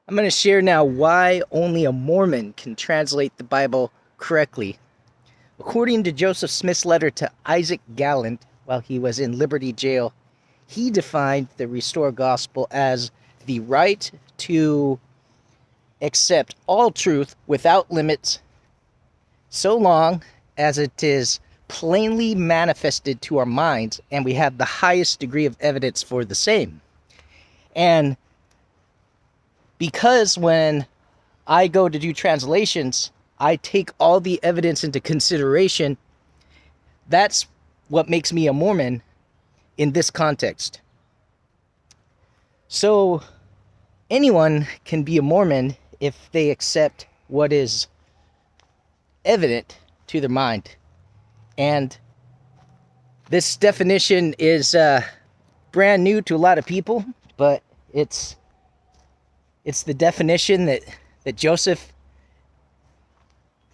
I'm going to share now why only a Mormon can translate the Bible correctly. According to Joseph Smith's letter to Isaac Gallant while he was in Liberty Jail, he defined the restored gospel as the right to accept all truth without limits, so long as it is plainly manifested to our minds and we have the highest degree of evidence for the same. And because when I go to do translations, I take all the evidence into consideration, that's what makes me a Mormon in this context. So anyone can be a Mormon if they accept what is evident to their mind. And this definition is brand new to a lot of people, but it's the definition that Joseph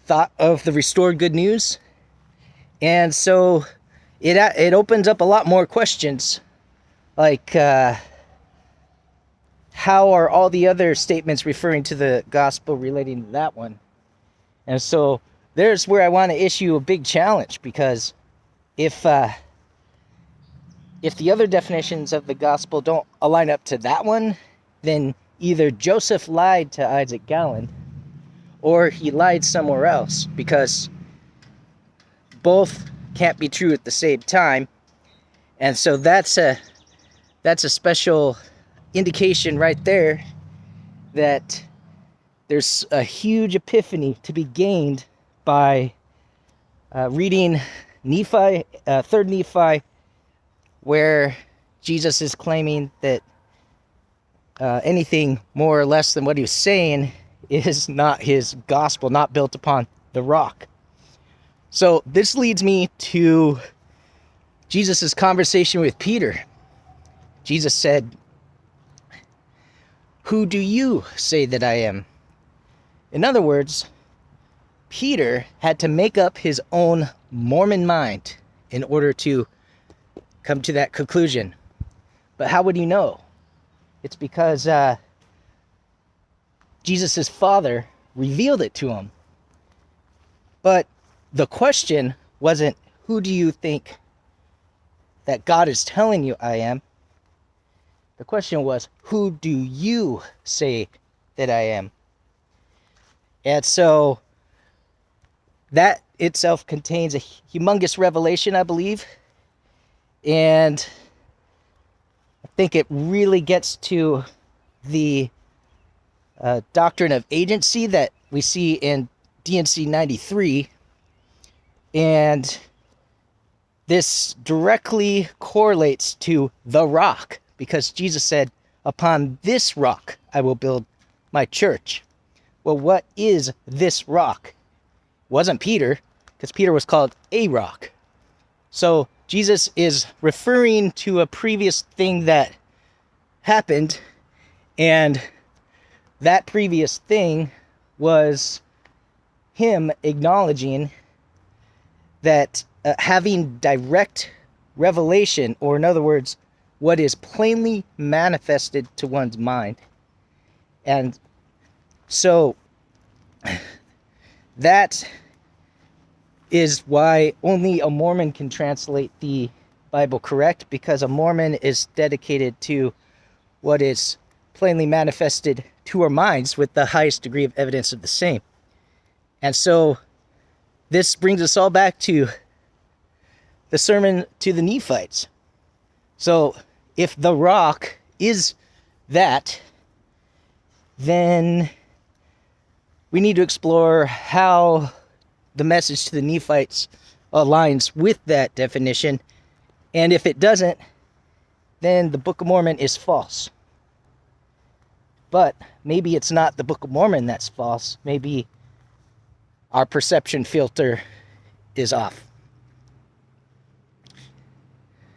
thought of the restored good news. And so it opens up a lot more questions, like how are all the other statements referring to the gospel relating to that one? And so there's where I want to issue a big challenge, because if the other definitions of the gospel don't align up to that one, then either Joseph lied to Isaac Gallant or he lied somewhere else, because both can't be true at the same time. And so that's a special indication right there that there's a huge epiphany to be gained by reading Nephi, 3rd Nephi, where Jesus is claiming that anything more or less than what he was saying is not his gospel, not built upon the rock. So this leads me to Jesus' conversation with Peter. Jesus said, "Who do you say that I am?" In other words, Peter had to make up his own Mormon mind in order to come to that conclusion. But how would he know? It's because Jesus' Father revealed it to him. But the question wasn't, who do you think that God is telling you I am? The question was, who do you say that I am? And so that itself contains a humongous revelation, I believe. And I think it really gets to the doctrine of agency that we see in D&C 93. And this directly correlates to the rock, because Jesus said, "Upon this rock I will build my church." Well, what is this rock? It wasn't Peter, because Peter was called a rock. So Jesus is referring to a previous thing that happened, and that previous thing was him acknowledging that having direct revelation, or in other words, what is plainly manifested to one's mind. And so that is why only a Mormon can translate the Bible correct, because a Mormon is dedicated to what is plainly manifested to our minds with the highest degree of evidence of the same. And so this brings us all back to the sermon to the Nephites. So if the rock is that, then we need to explore how the message to the Nephites aligns with that definition. And if it doesn't, then the Book of Mormon is false. But maybe it's not the Book of Mormon that's false. Maybe our perception filter is off.